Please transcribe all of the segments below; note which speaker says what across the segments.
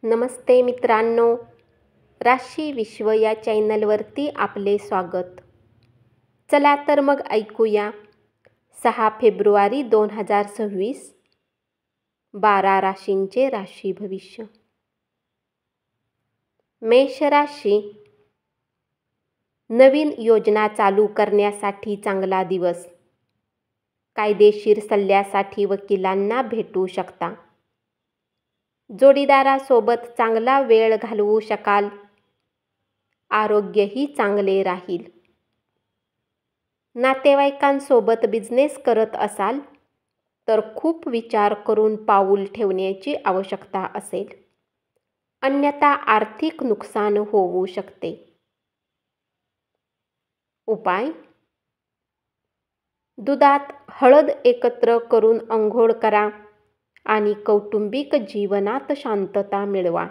Speaker 1: नमस्ते मित्रांनो, राशी विश्व या चॅनलवरती आपले स्वागत. चला तर मग ऐकूया 6 फेब्रुवारी 2026 12 राशींचे राशी भविष्य. मेष राशी, नवीन योजना चालू करण्यासाठी चांगला दिवस. कायदेशीर सल्ल्यासाठी वकिलांना भेटू शकता. जोडीदारासोबत चांगला वेळ घालवू शकाल. आरोग्यही चांगले राहील. नातेवाईकांसोबत बिझनेस करत असाल तर खूप विचार करून पाऊल ठेवण्याची आवश्यकता असेल, अन्यथा आर्थिक नुकसान होऊ शकते. उपाय: दुधात हळद एकत्र करून अंघोळ करा आणि कौटुंबिक जीवनात शांतता मिळवा.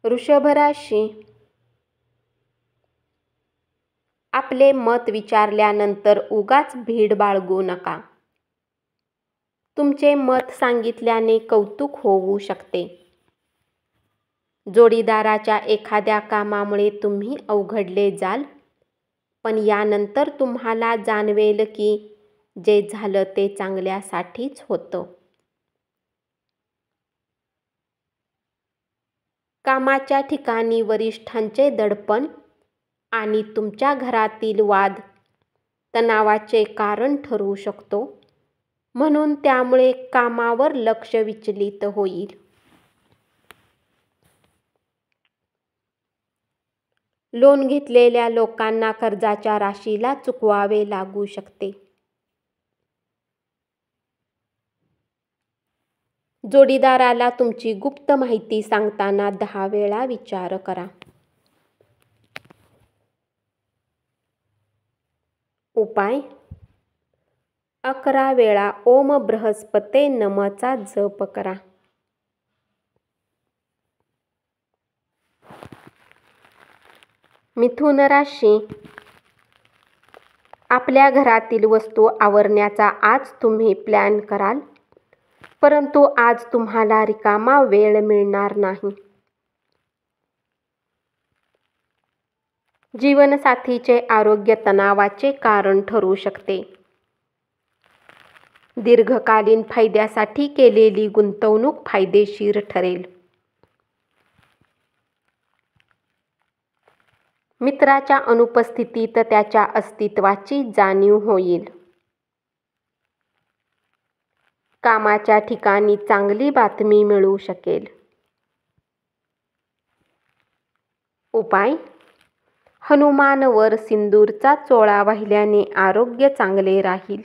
Speaker 1: वृषभ राशी, आपले मत विचारल्यानंतर उगाच भीड बाळगू नका. तुमचे मत सांगितल्याने कौतुक होऊ शकते. जोडीदाराच्या एखाद्या कामामुळे तुम्ही अवघडले जाल, पण यानंतर तुम्हाला जाणवेल की जे झालं ते चांगल्यासाठीच होतं. कामाच्या ठिकाणी वरिष्ठांचे दडपण आणि तुमच्या घरातील वाद तणावाचे कारण ठरू शकतो, म्हणून त्यामुळे कामावर लक्ष विचलित होईल. लोन घेतलेल्या लोकांना कर्जाच्या राशीला चुकवावे लागू शकते. जोडीदाराला तुमची गुप्त माहिती सांगताना 10 वेळा विचार करा. उपाय: 11 वेळा ओम बृहस्पते नमःचा जप करा. मिथुन राशी, आपल्या घरातील वस्तू आवरण्याचा आज तुम्ही प्लॅन कराल, परंतु आज तुम्हाला रिकामा वेळ मिळणार नाही. जीवनसाथीचे आरोग्य तणावाचे कारण ठरू शकते. दीर्घकालीन फायद्यासाठी केलेली गुंतवणूक फायदेशीर ठरेल. मित्राच्या अनुपस्थितीत त्याच्या अस्तित्वाची जाणीव होईल. कामाच्या ठिकाणी चांगली बातमी मिळू शकेल. उपाय: हनुमानवर सिंदूरचा चोळा वाहिल्याने आरोग्य चांगले राहील.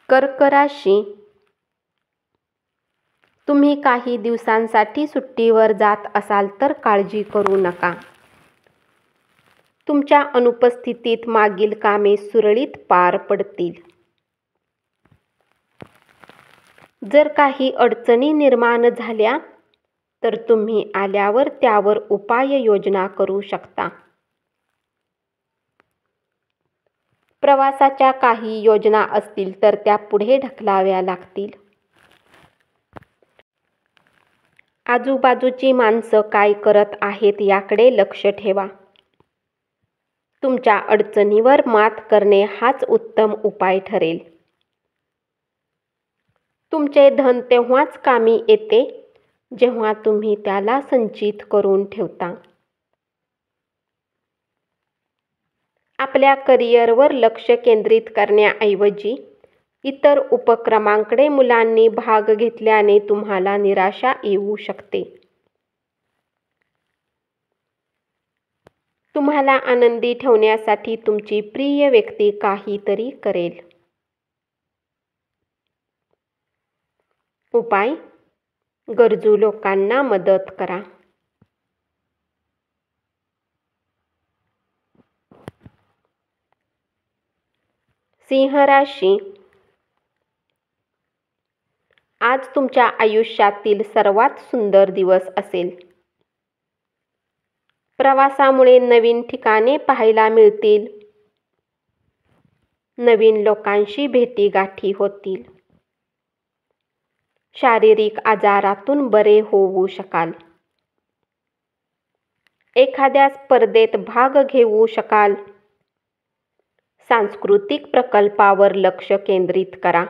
Speaker 1: कर्क राशी, तुम्ही काही दिवसांसाठी सुट्टीवर जात असाल तर काळजी करू नका. तुमच्या अनुपस्थितीत मागील कामे सुरळीत पार पडतील. जर काही अडचणी निर्माण झाल्या तर तुम्ही आल्यावर त्यावर उपाययोजना करू शकता. प्रवासाच्या काही योजना असतील तर त्या पुढे ढकलाव्या लागतील. आजूबाजूची माणसं काय करत आहेत याकडे लक्ष ठेवा. तुमच्या अडचणीवर मात करणे हाच उत्तम उपाय ठरेल. तुमचे धन तेव्हाच कामी येते जेव्हा तुम्ही त्याला संचित करून ठेवता. आपल्या करिअरवर लक्ष केंद्रित करण्याऐवजी इतर उपक्रमांकडे मुलांनी भाग घेतल्याने तुम्हाला निराशा येऊ शकते. तुम्हाला आनंदी ठेवण्यासाठी तुमची प्रिय व्यक्ती काहीतरी करेल. उपाय: गरजू लोकांना मदत करा. सिंह राशी, आज तुमच्या आयुष्यातील सर्वात सुंदर दिवस असेल. प्रवासामुळे नवीन ठिकाणे पाहायला मिळतील. नवीन लोकांशी भेटीगाठी होतील. शारीरिक आजारातून बरे होऊ शकाल. एखाद्या स्पर्धेत भाग घेऊ शकाल. सांस्कृतिक प्रकल्पावर लक्ष केंद्रित करा.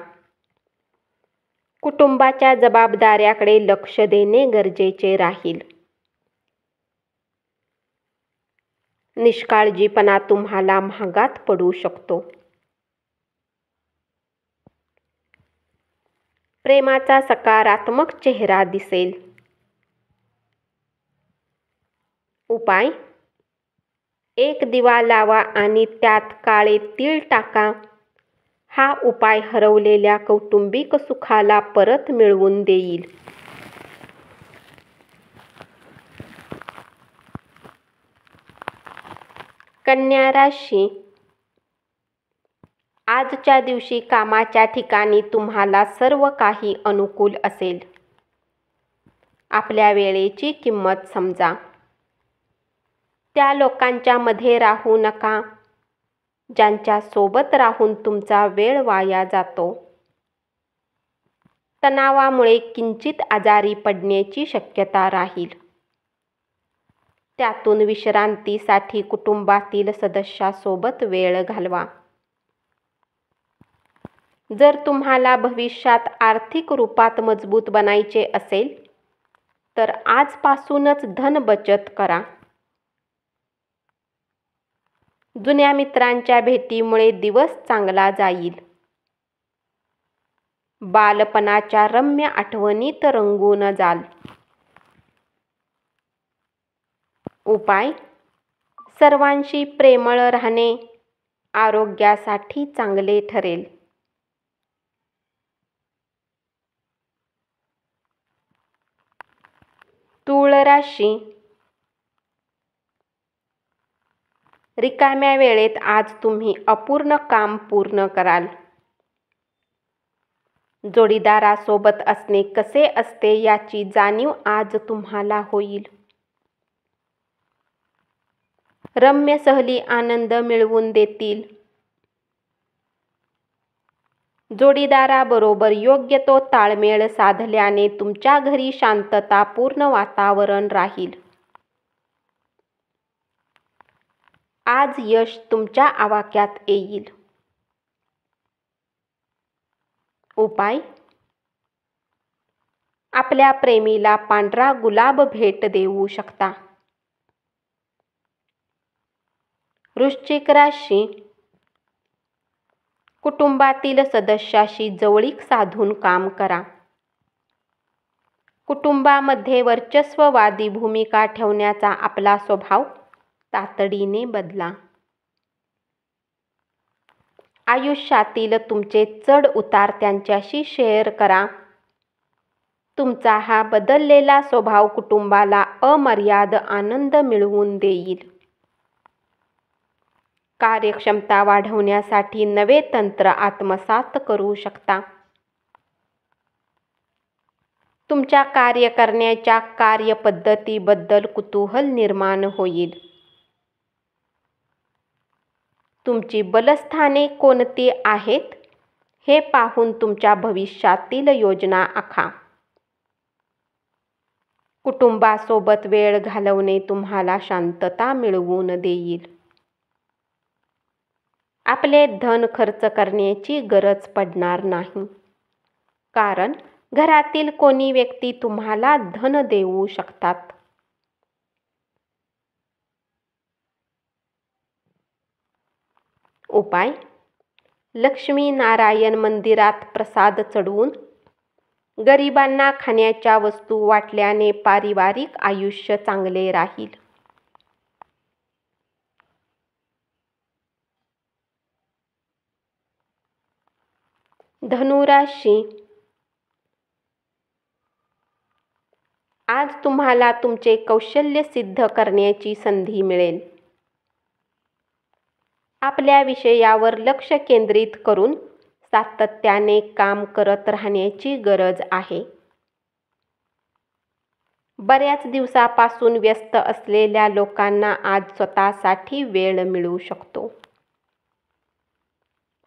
Speaker 1: कुटुंबाच्या जबाबदाऱ्याकडे लक्ष देणे गरजेचे राहील. निष्काळजीपणा तुम्हाला महागात पडू शकतो. प्रेमाचा सकारात्मक चेहरा दिसेल. उपाय: एक दिवा लावा आणि त्यात काळे तीळ टाका. हा उपाय हरवलेल्या कौटुंबिक सुखाला परत मिळवून देईल. कन्या राशी. आजच्या दिवशी कामाच्या ठिकाणी तुम्हाला सर्व काही अनुकूल असेल. आपल्या वेळेची किंमत समजा. त्या लोकांच्या मध्ये राहू नका ज्यांच्या सोबत राहून तुमचा वेळ वाया जातो. तणावामुळे किंचित आजारी पडण्याची शक्यता राहील. त्यातून विश्रांतीसाठी कुटुंबातील सदस्यासोबत वेळ घालवा. जर तुम्हाला भविष्यात आर्थिक रूपात मजबूत बनायचे असेल तर आजपासूनच धन बचत करा. जुन्या मित्रांच्या भेटीमुळे दिवस चांगला जाईल. बालपणाच्या रम्य आठवणीत रंगून जाल. उपाय: सर्वांशी प्रेमळ राहणे आरोग्यासाठी चांगले ठरेल. तूळ राशी. रिकाम्या वेळेत आज तुम्ही अपूर्ण काम पूर्ण कराल. जोडीदारासोबत असणे कसे असते याची जाणीव आज तुम्हाला होईल. रम्य सहली आनंद मिळवून देतील. जोडीदाराबरोबर योग्य तो ताळमेळ साधल्याने तुमच्या घरी शांततापूर्ण वातावरण राहील. आज यश तुमच्या आवाक्यात येईल. उपाय: आपल्या प्रेमीला पांढरा गुलाब भेट देऊ शकता. वृश्चिक राशी. कुटुंबातील सदस्याशी जवळीक साधून काम करा. कुटुंबामध्ये वर्चस्ववादी भूमिका ठेवण्याचा आपला स्वभाव तातडीने बदला. आयुष्यातील तुमचे चढ उतार त्यांच्याशी शेअर करा. तुमचा हा बदललेला स्वभाव कुटुंबाला अमर्याद आनंद मिळवून देईल. कार्यक्षमता वाढवण्यासाठी नवे तंत्र आत्मसात करू शकता. तुमच्या कार्य करण्याच्या कार्यपद्धतीबद्दल कुतूहल निर्माण होईल. तुमची बलस्थाने कोणती आहेत हे पाहून तुमच्या भविष्यातील योजना आखा. कुटुंबासोबत वेळ घालवणे तुम्हाला शांतता मिळवून देईल. आपले धन खर्च करण्याची गरज पडणार नाही, कारण घरातील कोणी व्यक्ती तुम्हाला धन देऊ शकतात. उपाय: लक्ष्मी नारायण मंदिरात प्रसाद चढवून गरिबांना खाण्याच्या वस्तू वाटल्याने पारिवारिक आयुष्य चांगले राहील. धनु राशी. आज तुम्हाला तुमचे कौशल्य सिद्ध करण्याची संधी मिळेल. आपल्या विषयावर लक्ष केंद्रित करून सातत्याने काम करत राहण्याची गरज आहे. बऱ्याच दिवसापासून व्यस्त असलेल्या लोकांना आज स्वतःसाठी वेळ मिळू शकतो.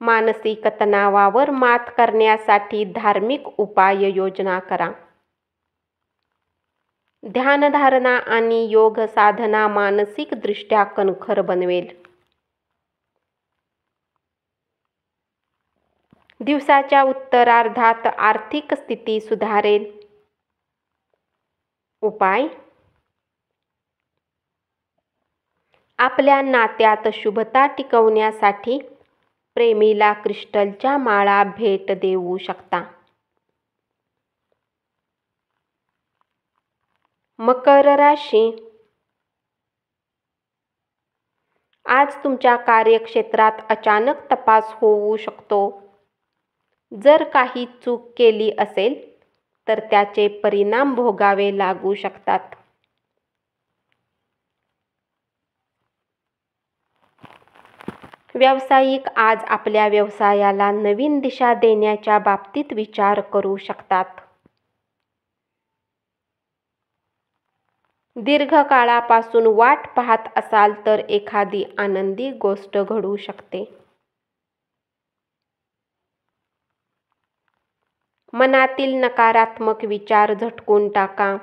Speaker 1: मानसिक तणावावर मात करण्यासाठी धार्मिक उपाययोजना करा. ध्यानधारणा आणि योग साधना मानसिकदृष्ट्या कणखर बनवेल. दिवसाच्या उत्तरार्धात आर्थिक स्थिती सुधारेल. उपाय: आपल्या नात्यात शुभता टिकवण्यासाठी प्रेमीला क्रिस्टलच्या माळा भेट देऊ शकता. मकर राशी. आज तुमच्या कार्यक्षेत्रात अचानक तपास होऊ शकतो. जर काही चूक केली असेल तर त्याचे परिणाम भोगावे लागू शकतात. व्यावसायिक आज आपल्या व्यवसायाला नवीन दिशा देण्याच्या बाबतीत विचार करू शकतात. दीर्घकाळापासून वाट पाहत असाल तर एखादी आनंदी गोष्ट घडू शकते. मनातील नकारात्मक विचार झटकून टाका.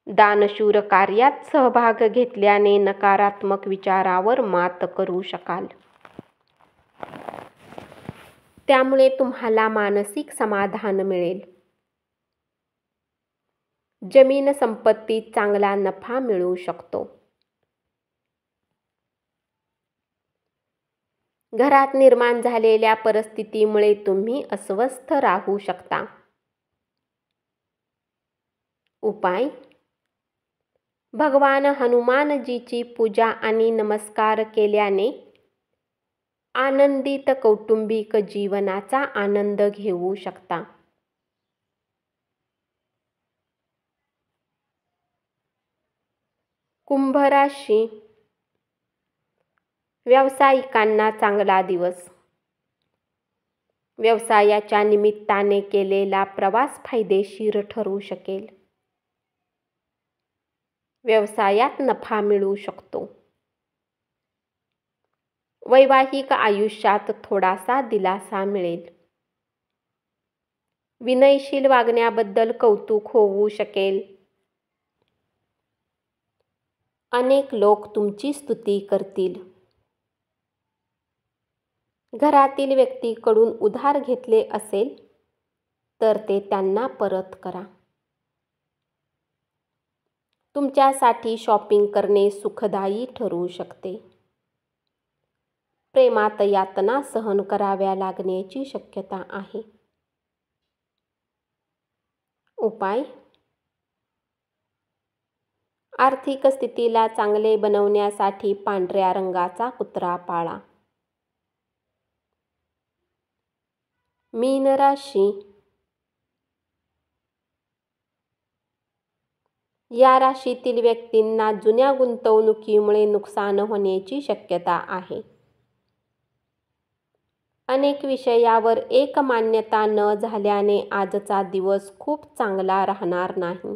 Speaker 1: दानशूर कार्यात सहभाग घेतल्याने नकारात्मक विचारावर मात करू शकाल. त्यामुळे तुम्हाला मानसिक समाधान मिळेल. जमीन संपत्तीत चांगला नफा मिळू शकतो. घरात निर्माण झालेल्या परिस्थितीमुळे तुम्ही अस्वस्थ राहू शकता. उपाय: भगवान हनुमानजीची पूजा आणि नमस्कार केल्याने आनंदित कौटुंबिक जीवनाचा आनंद घेऊ शकता. कुंभ राशी. व्यावसायिकांना चांगला दिवस. व्यवसायाच्या निमित्ताने केलेला प्रवास फायदेशीर ठरू शकेल. व्यवसायात नफा मिळू शकतो. वैवाहिक आयुष्यात थोडासा दिलासा मिळेल. विनयशील वागण्याबद्दल कौतुक होऊ शकेल. अनेक लोक तुमची स्तुती करतील. घरातील व्यक्तीकडून उधार घेतले असेल तर ते त्यांना परत करा. तुमच्यासाठी शॉपिंग करणे सुखदायी ठरू शकते. प्रेमात यातना सहन कराव्या लागण्याची शक्यता आहे. उपाय: आर्थिक स्थितीला चांगले बनवण्यासाठी पांढऱ्या रंगाचा कुत्रा पाळा. मीन राशी. या राशीतील व्यक्तींना जुन्या गुंतवणुकीमुळे नुकसान होण्याची शक्यता आहे. अनेक विषयावर एकमान्यता न झाल्याने आजचा दिवस खूप चांगला राहणार नाही.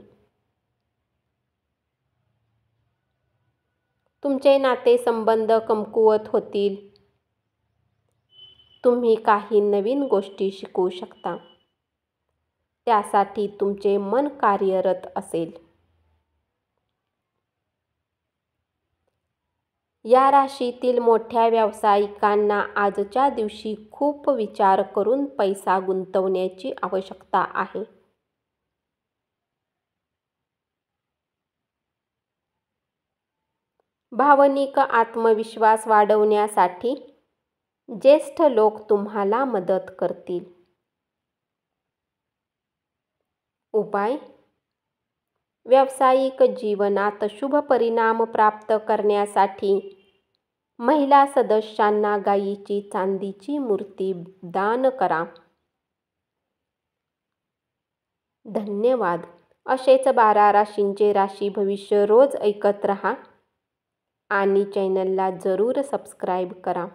Speaker 1: तुमचे नातेसंबंध कमकुवत होतील. तुम्ही काही नवीन गोष्टी शिकू शकता. त्यासाठी तुमचे मन कार्यरत असेल. या राशीतील मोठ्या व्यावसायिकांना आजच्या दिवशी खूप विचार करून पैसा गुंतवण्याची आवश्यकता आहे. भावनिक आत्मविश्वास वाढवण्यासाठी ज्येष्ठ लोक तुम्हाला मदत करतील. उपाय: व्यावसायिक जीवनात शुभ परिणाम प्राप्त करण्यासाठी महिला सदस्यांना गायीची चांदीची मूर्ती दान करा. धन्यवाद. असेच 12 राशींचे राशी भविष्य रोज ऐकत रहा आणि चॅनलला जरूर सबस्क्राईब करा.